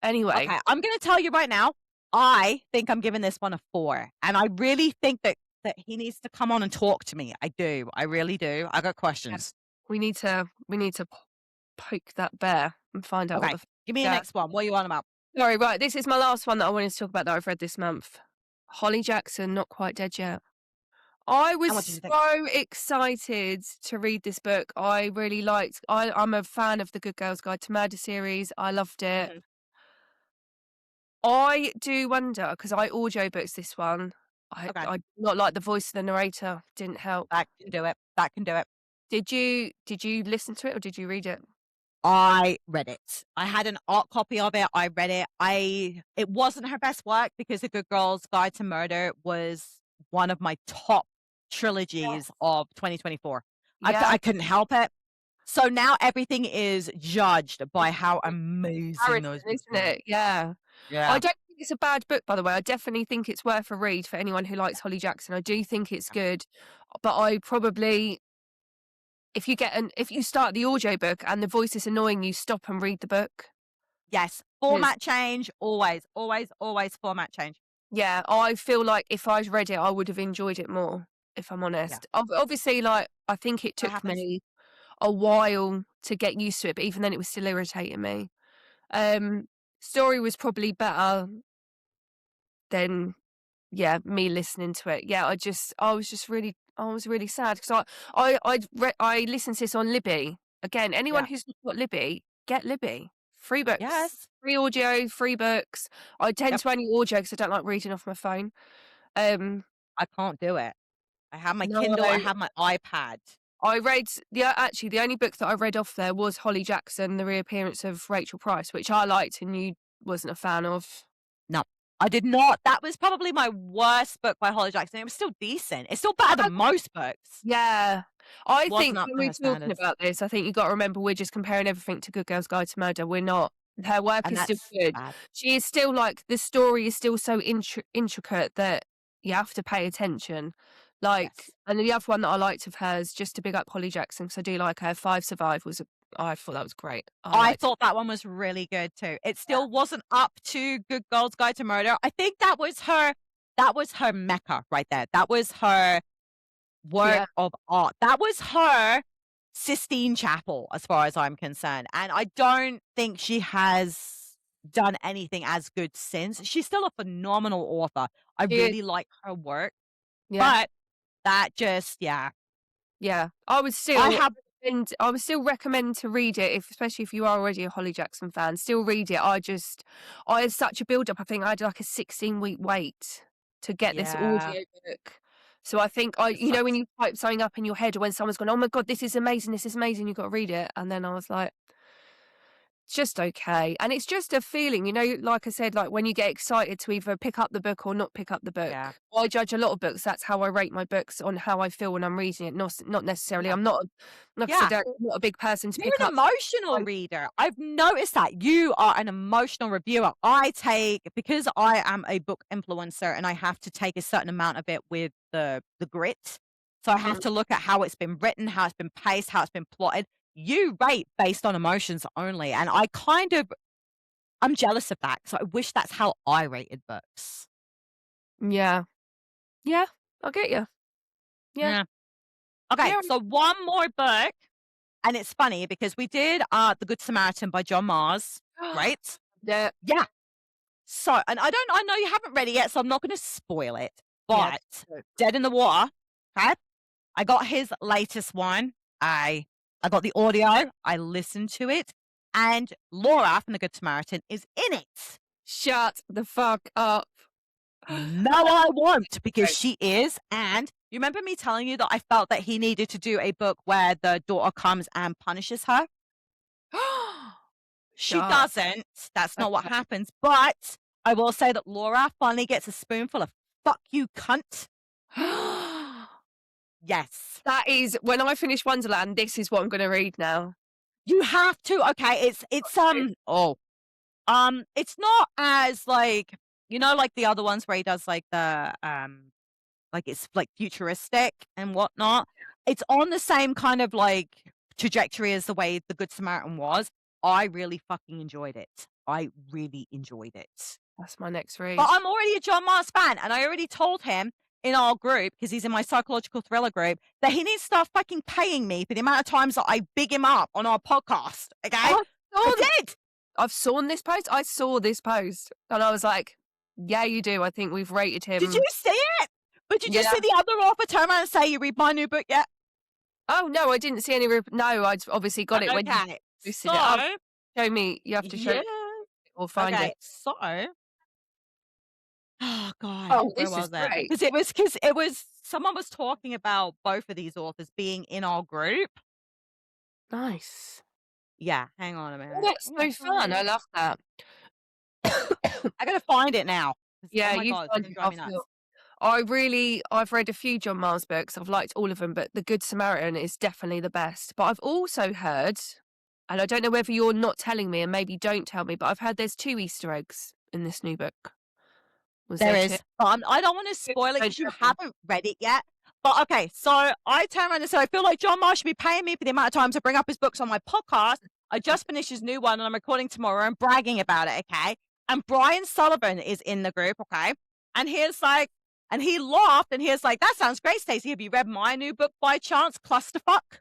Anyway, Okay, I'm gonna tell you right now, I think I'm giving this one a 4, and I really think that he needs to come on and talk to me. I do. I really do. I got yeah, questions. we need to poke that bear and find out what Okay, the give me the yeah. next one. What are you on about? Sorry, right, this is my last one that I wanted to talk about that I've read this month. Holly Jackson, Not Quite Dead Yet. I And was what did you think? so excited to read this book. I really liked I'm a fan of the Good Girls Guide to Murder series. I loved it. Mhm. I do wonder, because I audiobooks this one. I Okay, I not like the voice of the narrator, didn't help. that can do it. That can do it. Did you listen to it or did you read it? I read it. I had an art copy of it. I read it. It wasn't her best work because The Good Girl's Guide to Murder was one of my top trilogies of 2024. Yeah, I couldn't help it. So now everything is judged by how amazing comparison, those books isn't were. it? Yeah. I Yeah. don't think it's a bad book, by the way. I definitely think it's worth a read for anyone who likes Holly Jackson. I do think it's good, but I probably, if you start the audiobook and the voice is annoying you, stop and read the book. Yes. 'Cause, Format change. Always, always, always format change. yeah, I feel like if I'd read it, I would have enjoyed it more, if I'm Yeah. honest. Obviously, like, I think it That took happens. me a while to get used to it, but even then it was still irritating me. Um, Story was probably better than, yeah, me listening to it. Yeah, I was really sad because I listened to this on Libby. Again, anyone Yeah. who's not got Libby, get Libby. Free books, Yes. free audio, free books. I tend Yep. to only audio because I don't like reading off my phone. Um, I can't do it. I have my no, Kindle. I have my iPad. I read actually the only book that I read off there was Holly Jackson, The Reappearance of Rachel Price, which I liked and you wasn't a fan of. No, I did not. That was probably my worst book by Holly Jackson. It was still decent. It's still better than most books. Yeah. I Wasn't think up when to we're her talking standards. about this, I think you've got to remember we're just comparing everything to Good Girls Guide to Murder. We're not. Her work And is still that's good. bad. She is still like, the story is still so intricate that you have to pay attention. Like, Yes. and the other one that I liked of hers, just to big up Holly Jackson, because I do like her, Five Survive was I thought that was great. I thought that one was really good too. It still wasn't up to Good Girl's Guide to Murder. I think that was her mecca right there. That was her work Yeah. of art. That was her Sistine Chapel, as far as I'm concerned. And I don't think she has done anything as good since. She's still a phenomenal author. I She is. really like her work, Yeah. but that just, yeah. Yeah. I have, I would still recommend to read it, especially if you are already a Holly Jackson fan. Still read it. I had such a build up. I think I had like a 16-week wait to get this yeah, audio book. So I think it you know, when sucks. you type something up in your head, or when someone's gone, "Oh my god, this is amazing, you've got to read it," and then I was like, it's just okay. And it's just a feeling, you know, like I said, like when you get excited to either pick up the book or not pick up the Yeah, book. I judge a lot of books. That's how I rate my books, on how I feel when I'm reading it. Not necessarily. yeah, I'm not, like I yeah. said, I'm not a big person to You're pick an up. emotional reader. I've noticed that you are an emotional reviewer. Because I am a book influencer and I have to take a certain amount of it with the grit. So I have Mm, to look at how it's been written, how it's been paced, how it's been plotted. You rate based on emotions only. And I'm jealous of that. So I wish that's how I rated books. yeah, yeah, I'll get you. Yeah, Yeah. Okay, yeah, so one more book. And it's funny because we did The Good Samaritan by John Mars, right? yeah, Yeah. So, and I know you haven't read it yet, so I'm not gonna spoil it, yeah. but Dead in the Water, okay? I got his latest one. I got the audio, I listened to it, and Laura from The Good Samaritan is in it. Shut the fuck up. No, I won't, because she is, and you remember me telling you that I felt that he needed to do a book where the daughter comes and punishes her? She Shut. doesn't. That's not what Okay. happens. But I will say that Laura finally gets a spoonful of "fuck you, cunt." Yes. That is, when I finish Wonderland, this is what I'm going to read now. You have to. Okay, it's not as like, like the other ones where he does like like it's like futuristic and whatnot. It's on the same kind of like trajectory as the way The Good Samaritan was. I really fucking enjoyed it. I really enjoyed it. That's my next But read. I'm already a John Mars fan, and I already told him in our group, because he's in my psychological thriller group, that he needs to start fucking paying me for the amount of times that I big him up on our podcast. Okay? I I saw did. I've seen this post. I saw this post and I was like, yeah, you do. I think we've rated Did you him. see it? But did you Yeah. see the other author turn around and say, "You read my new book yet?" Oh, no, I didn't see any. No, I'd obviously got it when you Okay. posted it. Oh, So, show me. You have to show yeah. me or find Okay. it. So, oh God, Oh, where this is was it? great. Because someone was talking about both of these authors being in our group. Nice. Yeah, hang on a Oh, minute. that's Oh, so fun. I sorry. love that. I gotta find it now. 'Cause, oh Yeah, my you God, it's find gonna it. drive me nuts. I've read a few John Miles books. I've liked all of them, but The Good Samaritan is definitely the best. But I've also heard, and I don't know whether you're not telling me, and maybe don't tell me, but I've heard there's 2 Easter eggs in this new book. Was There there 2? is. I don't want to spoil it Don't because you tell me. haven't read it yet. But okay, so I turned around and said, I feel like John Marsh should be paying me for the amount of times I bring up his books on my podcast. I just finished his new one and I'm recording tomorrow and bragging about it, okay? And Brian Sullivan is in the group, okay? And he laughed and he was like, that sounds great, Stacey. Have you read my new book by chance, Clusterfuck?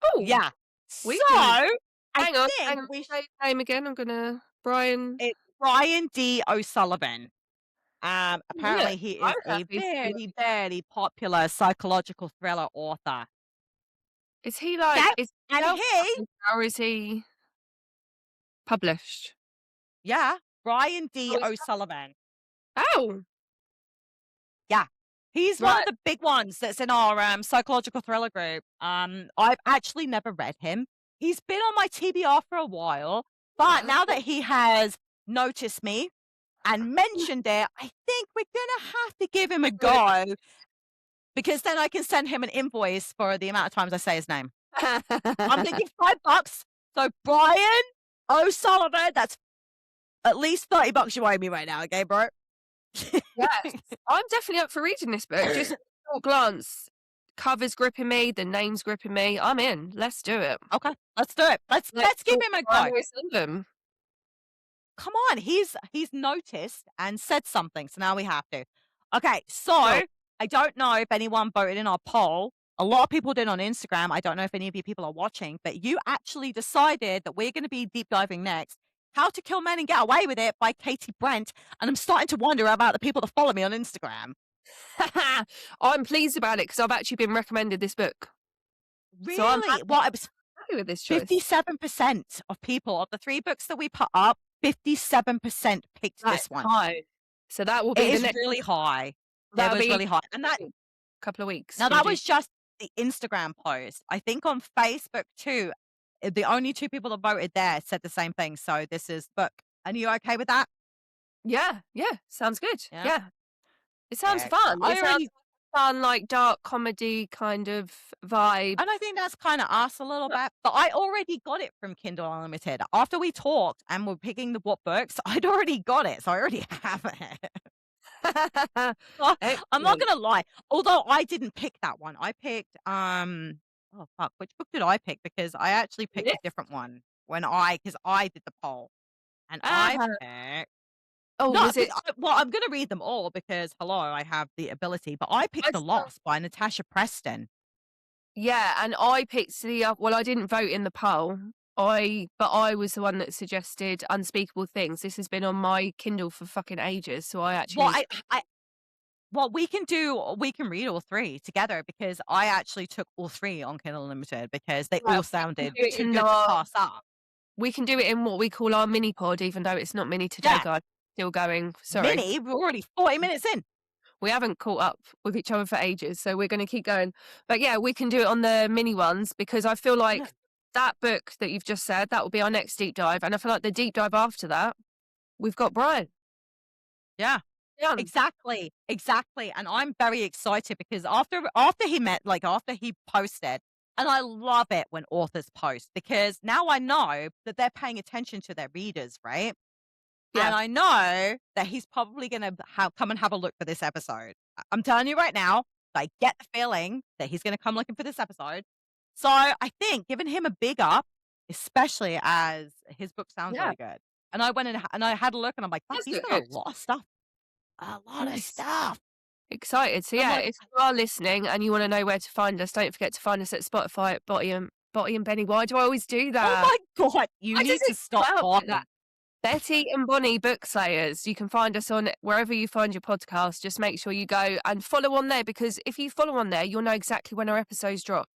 Oh, Yeah. So we can I hang on, think we say his name again. I'm gonna Brian. it's Brian D. O'Sullivan. Yeah, Apparently he I'm is a happy for very, very popular psychological thriller author. Is he like, Okay, is he and he self-published or is he published? yeah, Brian D. Oh, he's O'Sullivan. oh, Yeah. He's one of right. the big ones that's in our, psychological thriller group. I've actually never read him. He's been on my TBR for a while, but now that he has noticed me and mentioned it, I think we're gonna have to give him a go, because then I can send him an invoice for the amount of times I say his name. I'm thinking $5. So Brian O'Sullivan, that's at least $30 you owe me right now, okay, bro? Yes, I'm definitely up for reading this book. Just at a short glance, cover's gripping me, the name's gripping me. I'm in. Let's do it. Okay, let's do it. Let's give talk him a go. primary London. Come on, he's noticed and said something, so now we have to. Okay, so Sure. I don't know if anyone voted in our poll. A lot of people did on Instagram. I don't know if any of you people are watching, but you actually decided that we're going to be deep diving next. How to Kill Men and Get Away with It by Katie Brent. And I'm starting to wonder about the people that follow me on Instagram. I'm pleased about it because I've actually been recommended this book. Really? So I'm happy, Well, it was happy with this choice. 57% of people of the 3 books that we put up, 57% picked That's this one. high. So that will be It the is next. really high. That'll It was be really high. And that couple of weeks. now we'll that do. was just the Instagram post. I think on Facebook too, the only 2 people that voted there said the same thing. So this is book. And you okay with that? Yeah, sounds good. Yeah. Yeah. It sounds fun. I It sounds already like a fun, like dark comedy kind of vibe. and I think that's kind of us a little bit. But I already got it from Kindle Unlimited. After we talked and we're picking the what books, I'd already got it. So I already have it. Well, I'm not Excellent. gonna lie. Although I didn't pick that one. I picked oh fuck, which book did I pick? Because I actually picked a Lift. different one because I did the poll. And I Ah. picked Oh, no, was it? well, I'm gonna read them all because hello, I have the ability. But I picked I The saw- Lost by Natasha Preston. Yeah, and I picked the well, I didn't vote in the poll. But I was the one that suggested Unspeakable Things. This has been on my Kindle for fucking ages, so I actually Well, well, we can read all 3 together because I actually took all 3 on Kindle Unlimited because they Well, all sounded do it too in good to our- pass up. we can do it in what we call our mini pod, even though it's not mini today, Yeah. guys. Still going. Sorry. Mini, we're already 40 minutes in. We haven't caught up with each other for ages, so we're going to keep going. But yeah, we can do it on the mini ones because I feel like Yeah. that book that you've just said, that will be our next deep dive. And I feel like the deep dive after that, we've got Brian. Yeah. Yeah. Exactly. And I'm very excited because after he posted, and I love it when authors post because now I know that they're paying attention to their readers, right? Yeah. And I know that he's probably going to come and have a look for this episode. I'm telling you right now, I get the feeling that he's going to come looking for this episode. So I think giving him a big up, especially as his book sounds Yeah. really good. And I went and I had a look and I'm like, fuck, Does he's look got good. a lot of stuff. A lot of Nice. stuff. Excited. So I'm yeah, like- if you are listening and you want to know where to find us, don't forget to find us at Spotify at Botty and Benny. Why do I always do that? Oh my God, you Why need does to it stop come out like talking. that? Betty and Bonnie Bookslayers. You can find us on wherever you find your podcast. Just make sure you go and follow on there because if you follow on there, you'll know exactly when our episodes drop.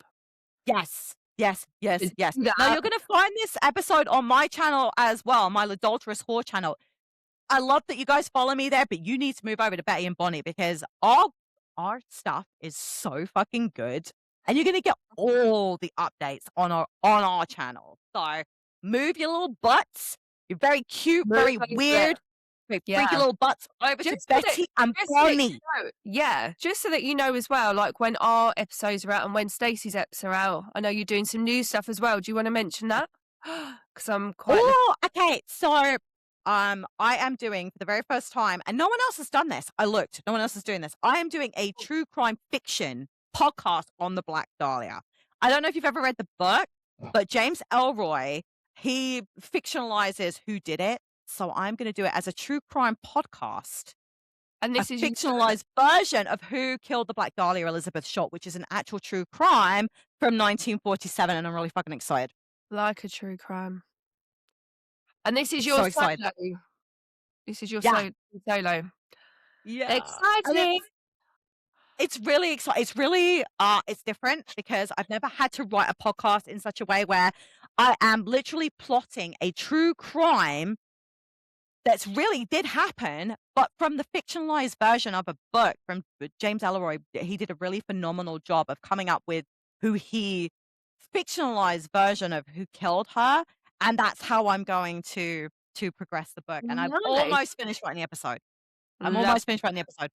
Yes. Yeah. Now you're going to find this episode on my channel as well, my Adulterous Whore channel. I love that you guys follow me there, but you need to move over to Betty and Bonnie because our stuff is so fucking good, and you're going to get all the updates on our channel. So move your little butts. You're very cute, very weird, very freaky little butts over to Betty and Bonnie. Just so that you know as well, like when our episodes are out and when Stacey's episodes are out. I know you're doing some new stuff as well. Do you want to mention that? Because I'm quite. Oh, okay. So I am doing for the very first time, and no one else has done this. I looked, no one else is doing this. I am doing a true crime fiction podcast on the Black Dahlia. I don't know if you've ever read the book, but James Elroy, he fictionalizes who did it. So I'm going to do it as a true crime podcast. And this a is fictionalized version of who killed the Black Dahlia, Elizabeth Short, which is an actual true crime from 1947, and I'm really fucking excited. like a true crime. And this is So your excited. solo. This is your Yeah. solo. Yeah. Exciting. It's really exciting. It's really it's different because I've never had to write a podcast in such a way where I am literally plotting a true crime that's really did happen, but from the fictionalized version of a book from James Elroy. He did a really phenomenal job of coming up with who he fictionalized version of who killed her, and that's how I'm going to progress the book. And I've Nice. almost finished writing the episode. I'm Love- almost finished writing the episode.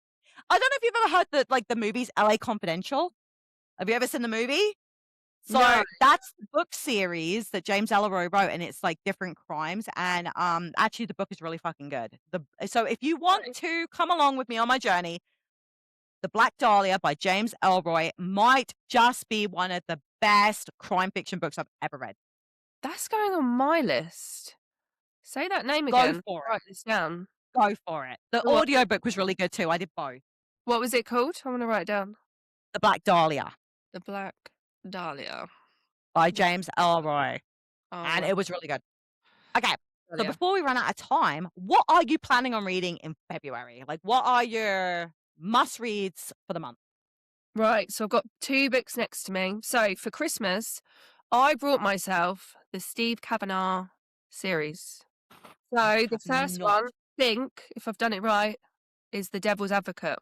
I don't know if you've ever heard the movies LA Confidential. Have you ever seen the movie? So No. that's the book series that James Elroy wrote, and it's like different crimes. And actually, the book is really fucking good. So if you want to come along with me on my journey, The Black Dahlia by James Elroy might just be one of the best crime fiction books I've ever read. That's going on my list. Say that name Go again. for it. Write this down. Go for it. The Go on. audiobook was really good too. I did both. What was it called? I want to write it down. The Black Dahlia The Black Dahlia. by James Elroy. Oh, And right. it was really good. Okay. So Dahlia. before we run out of time, what are you planning on reading in February? Like, what are your must reads for the month? Right, so I've got 2 books next to me. So for Christmas, I brought myself the Steve Kavanagh series. So the have first not. one, I think, if I've done it right, is The Devil's Advocate.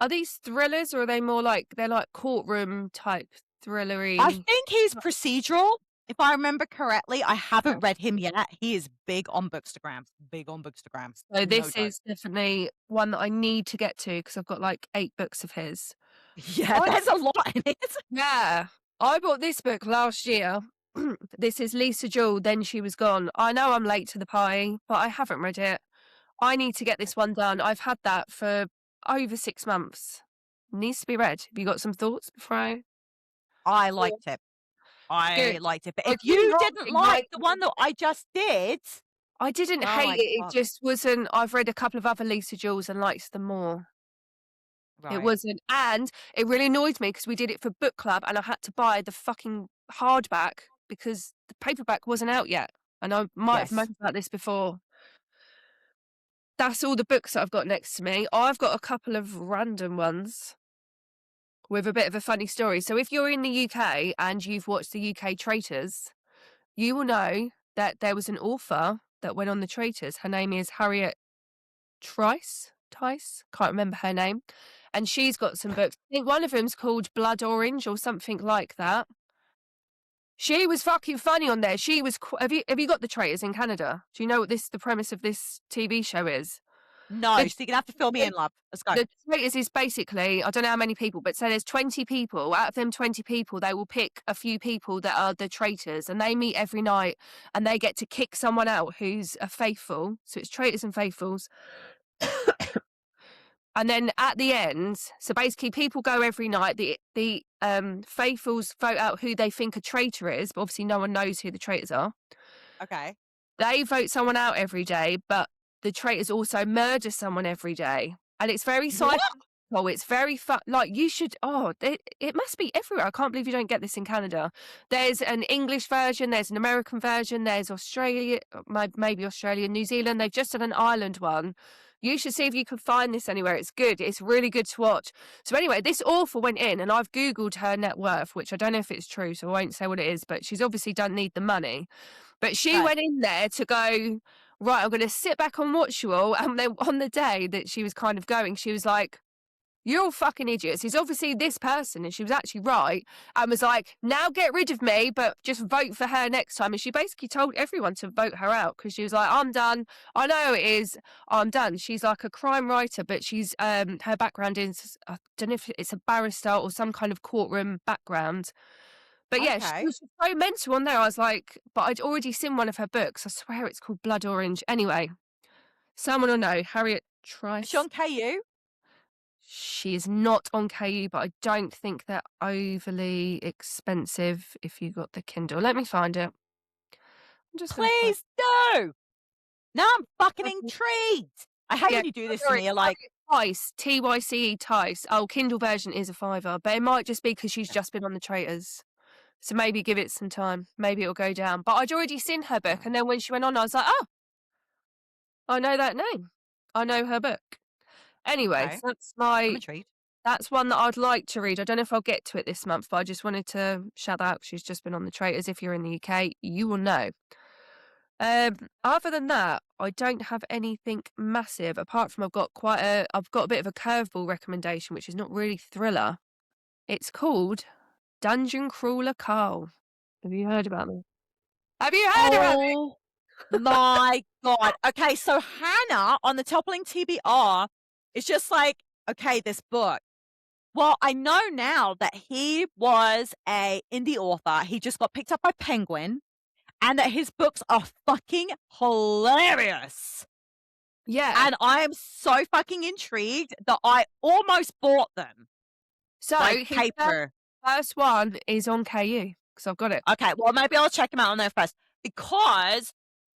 Are these thrillers or are they more like they're like courtroom type thrillery? I think he's procedural. If I remember correctly, I haven't read him yet. He is big on bookstagrams. Big on bookstagrams. So No this joke. is definitely one that I need to get to because I've got like 8 books of his. Yeah, there's a lot in it. Yeah. I bought this book last year. This is Lisa Jewell, Then She Was Gone. I know I'm late to the party, but I haven't read it. I need to get this one done. I've had that for over 6 months. Needs to be read. Have you got some thoughts before I liked it. I Good. liked it. But I if couldn't you didn't write like like the one that I just did, I didn't oh hate my it. It God. just wasn't. I've read a couple of other Lisa Jewells and liked them more. It Right. wasn't, and it really annoyed me because we did it for book club, and I had to buy the fucking hardback because the paperback wasn't out yet. And I might have Yes. mentioned about this before. That's all the books that I've got next to me. I've got a couple of random ones with a bit of a funny story. So if you're in the UK and you've watched the UK Traitors, you will know that there was an author that went on the Traitors. Her name is Harriet Tice, can't remember her name. And she's got some books. I think one of them's called Blood Orange or something like that. She was fucking funny on there. She was. Have you got the Traitors in Canada? Do you know what the premise of this TV show is? No, The so you're gonna have to fill me in, love. Let's go. the Traitors is basically, I don't know how many people, but say there's 20 people. Out of them 20 people, they will pick a few people that are the traitors, and they meet every night, and they get to kick someone out who's a faithful. So it's traitors and faithfuls. And then at the end, so basically people go every night. The faithfuls vote out who they think a traitor is, but obviously no one knows who the traitors are. Okay. They vote someone out every day, but the traitors also murder someone every day. And it's very What? psychological. It's very fun. Like you should. Oh, it must be everywhere. I can't believe you don't get this in Canada. There's an English version. There's an American version. There's Australia, maybe Australia, New Zealand. They've just done an Ireland one. You should see if you can find this anywhere. It's good. It's really good to watch. So anyway, this author went in and I've Googled her net worth, which I don't know if it's true, so I won't say what it is, but she's obviously don't need the money. But she Okay. went in there to go, right, I'm going to sit back and watch you all. And then on the day that she was kind of going, she was like, you're all fucking idiots. He's obviously this person. And she was actually right and was like, now get rid of me, but just vote for her next time. And she basically told everyone to vote her out because she was like, I'm done. I know it is. I'm done. She's like a crime writer, but she's her background is, I don't know if it's a barrister or some kind of courtroom background. But yeah, she Okay. was so mental on there. I was like, but I'd already seen one of her books. I swear it's called Blood Orange. Anyway, someone will know. Harriet Is she on Trice. KU? She is not on KU, but I don't think they're overly expensive if you got the Kindle. Let me find it. I'm just going to find Please do. Now I'm fucking it. intrigued. I hate Yeah, when you do this Blood to Orange, me. You're like, Harriet Tice, Tyce, Tice. Oh, Kindle version is a £5, but it might just be because she's just been on the Traitors. So maybe give it some time. Maybe it'll go down. But I'd already seen her book, and then when she went on, I was like, oh, I know that name. I know her book. Anyway, okay, so I'm intrigued. that's one that I'd like to read. I don't know if I'll get to it this month, but I just wanted to shout that out. She's just been on the Traitors. If you're in the UK, you will know. Other than that, I don't have anything massive apart from I've got a bit of a curveball recommendation, which is not really thriller. It's called Dungeon Crawler Carl. Have you heard about me? Have you heard about it? Oh my God. Okay, so Hannah on the Toppling TBR is just like, okay, this book. Well, I know now that he was a indie author. He just got picked up by Penguin and that his books are fucking hilarious. Yeah. And I am so fucking intrigued that I almost bought them, like, So his paper. first one is on KU because I've got it. Okay, well, maybe I'll check him out on there first because,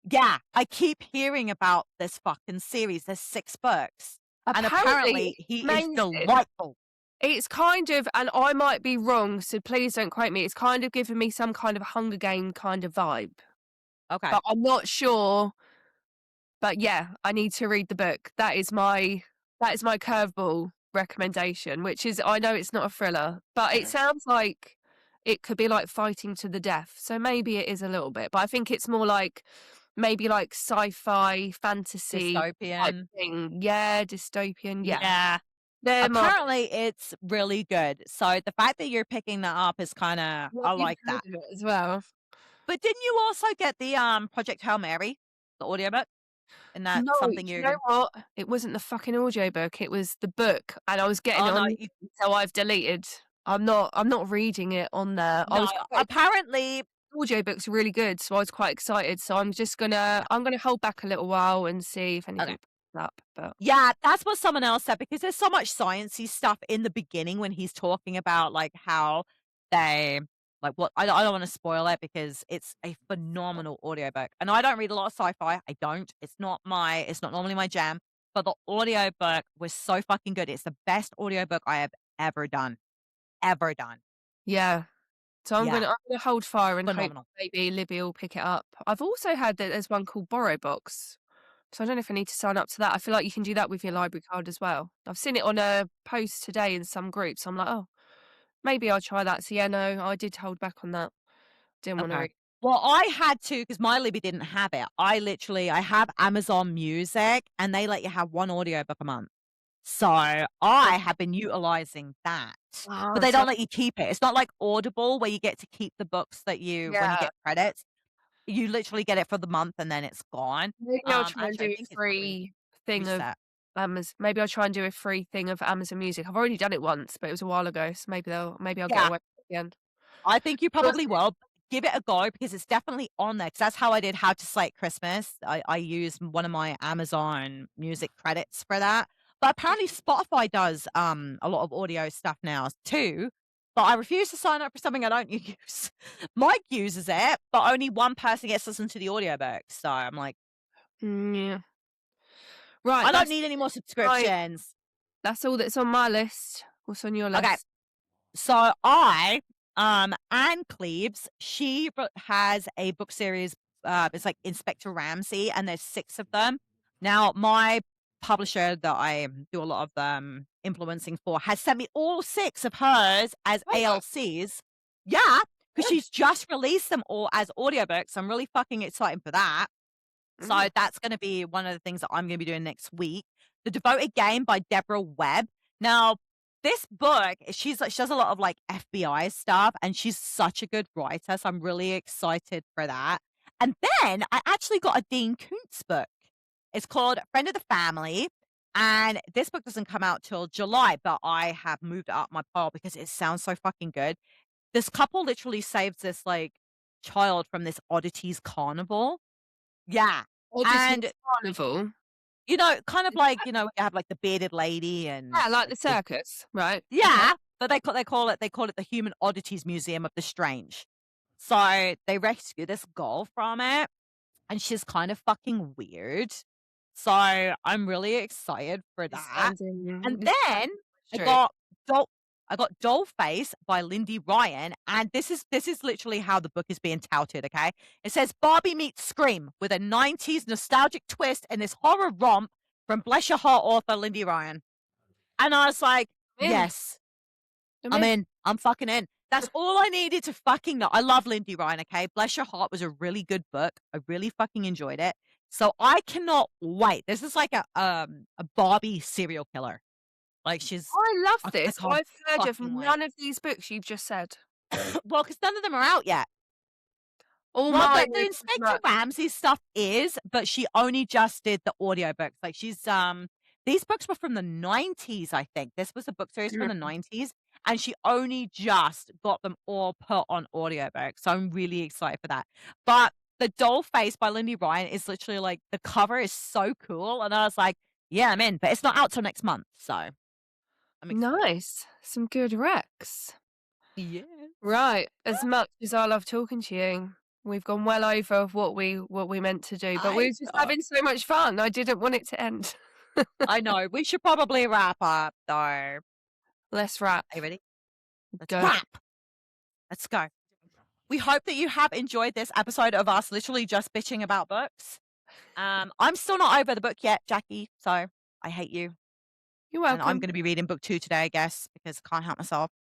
yeah, I keep hearing about this fucking series. There's 6 books, and Apparently, apparently he is amazing. delightful. It's kind of, and I might be wrong, so please don't quote me. It's kind of giving me some kind of Hunger Game kind of vibe, Okay. but I'm not sure. But yeah, I need to read the book. That is my curveball recommendation, which is I know it's not a thriller, but it sounds like it could be like fighting to the death. So maybe it is a little bit, but I think it's more like maybe like sci-fi, fantasy type Dystopian. thing. Yeah, dystopian. Yeah. Yeah. They're my Apparently, it's really good. So the fact that you're picking that up is kinda Well, I you've like heard that. of it as well. But didn't you also get the, Project Hail Mary, the audiobook? Isn't that No, do something you you're know gonna what? It wasn't the fucking audiobook, it was the book, and I was getting Oh, it no, on you so I've deleted. I'm not reading it on there. I no, was quite apparently Audiobook's really good, so I was quite excited, so I'm gonna hold back a little while and see if okay. anything pops up, but Yeah, that's what someone else said because there's so much sciencey stuff in the beginning when he's talking about, like, how they like, what I don't wanna spoil it because it's a phenomenal audiobook, and I don't read a lot of sci-fi, I don't, it's not normally my jam, but the audiobook was so fucking good, it's the best audiobook I have ever done, ever done. yeah. So I'm Yeah, gonna I'm gonna hold fire and hope phenomenal. maybe Libby will pick it up. I've also heard that there's one called Borrow Box, so I don't know if I need to sign up to that. I feel like you can do that with your library card as well. I've seen it on a post today in some groups. I'm like, "Oh, maybe I'll try that." So yeah, no, I did hold back on that. Didn't wanna Okay. read. Well, I had to because my Libby didn't have it. I have Amazon Music, and they let you have 1 audiobook a month. So, I have been utilizing that, but Oh, they so don't let you keep it. It's not like Audible where you get to keep the books that you when you yeah, get credits. You literally get it for the month and then it's gone. maybe I'll try and Actually, do I a think it's probably free thing of reset. Maybe I'll try and do a free thing of Amazon Music. I've already done it once, but it was a while ago, so maybe I'll get Yeah. away with it again. I think you Yours probably will. Give it a go because it's definitely on there. Because that's how I did How to Slate Christmas. I used one of my Amazon Music credits for that. But apparently Spotify does, a lot of audio stuff now too, but I refuse to sign up for something I don't use. Mike uses it, but only one person gets to listen to the audiobook, so I'm like, Yeah. Right, "I don't need any more my subscriptions." that's all that's on my list. What's on your Okay. list? So Anne Cleves, has a book series, it's like Inspector Ramsey, and there's 6 of them. Now, my publisher that I do a lot of, influencing for has sent me all 6 of hers as Oh, ALCs. Yeah, because good. she's just released them all as audiobooks. I'm really fucking excited for that. So Mm. that's gonna be one of the things that I'm gonna be doing next week. The Devoted Game by Deborah Webb. Now, this book, she does a lot of, like, FBI stuff, and she's such a good writer, so I'm really excited for that. And then I actually got a Dean Koontz book. It's called Friend of the Family, and this book doesn't come out till July, but I have moved it up my pile because it sounds so fucking good. This couple literally saves this, like, child from this oddities carnival. Yeah, and Oddities Carnival. kind of like, you have, like, the bearded lady and, Yeah, like like, the the circus, right? Okay. yeah, but they call it the Human Oddities Museum of the Strange. So, they rescue this girl from it, and she's kind of fucking weird. So, I'm really excited for that. And This then sounds I true. got Doll I got Dollface by Lindy Ryan, and this is literally how the book is being touted, okay? It says, "Barbie meets Scream with a 90s nostalgic twist in this horror romp from bless your heart author Lindy Ryan." And I was like, I'm in. "Yes, I'm I'm in. in. I'm fucking in." That's all I needed to fucking know. I love Lindy Ryan, okay? Bless Your Heart was a really good book. I really fucking enjoyed it. So I cannot wait. This is like a Barbie serial killer. Like she's I love I this. can't I've heard of fucking wait. none of these books you've just said. Well, because none of them are out yet. All Well, mine the are pretty Inspector much Ramsey stuff is, but she only just did the audiobooks. Like these books were from the 90s, I think. This was a book series from the mm, 90s, and she only just got them all put on audiobook. So I'm really excited for that. But The Doll Face by Lindy Ryan is literally like the cover is so cool, and I was like, "Yeah, I'm in," but it's not out till next month, so I'm excited. Nice. Some good recs. Yes. Right. As much as I love talking to you, we've gone well over what we meant to do, but we I were just know. having so much fun. I didn't want it to end. I know. We should probably wrap up, though. Are Let's wrap. you ready? Let's Go. wrap. Let's go. We hope that you have enjoyed this episode of us literally just bitching about books. I'm still not over the book yet, Jackie, so I hate you. You're And I'm welcome. gonna be reading book 2 today, I guess, because I can't help myself.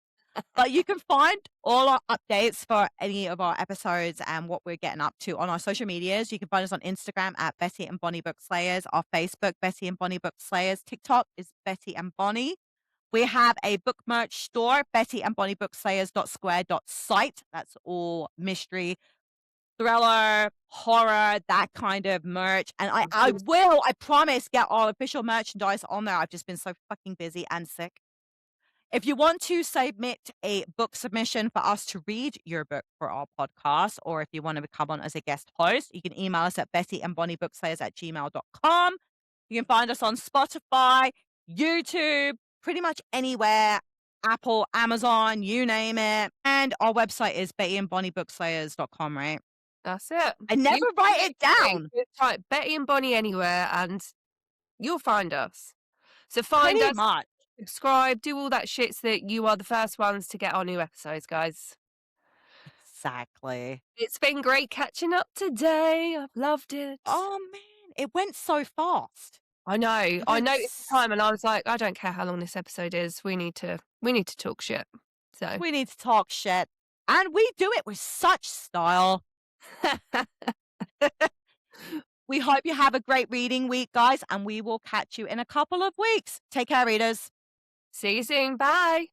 But you can find all our updates for any of our episodes and what we're getting up to on our social medias. You can find us on Instagram at Betty and Bonnie Book Slayers, our Facebook, Betty and Bonnie Book Slayers, TikTok is Betty and Bonnie. We have a book merch store, Betty and Bonnie Book Slayers.square.site. That's all mystery, thriller, horror, that kind of merch. And I promise, get our official merchandise on there. I've just been so fucking busy and sick. If you want to submit a book submission for us to read your book for our podcast, or if you want to come on as a guest host, you can email us at bettyandbonniebookslayers@gmail.com. You can find us on Spotify, YouTube, pretty much anywhere, Apple, Amazon, you name it. And our website is bettyandbonniebookslayers.com, right? That's it. I never write it down. Just type Betty and Bonnie anywhere and you'll find us. So find Pretty us, much. subscribe, do all that shit so that you are the first ones to get our new episodes, guys. Exactly. It's been great catching up today. I've loved it. Oh, man. It went so fast. I know. It I went noticed the time and I was like, I don't care how long this episode is. We need to talk shit. So We need to talk shit. And we do it with such style. We hope you have a great reading week, guys, and we will catch you in a couple of weeks. Take care, readers. see you soon. Bye.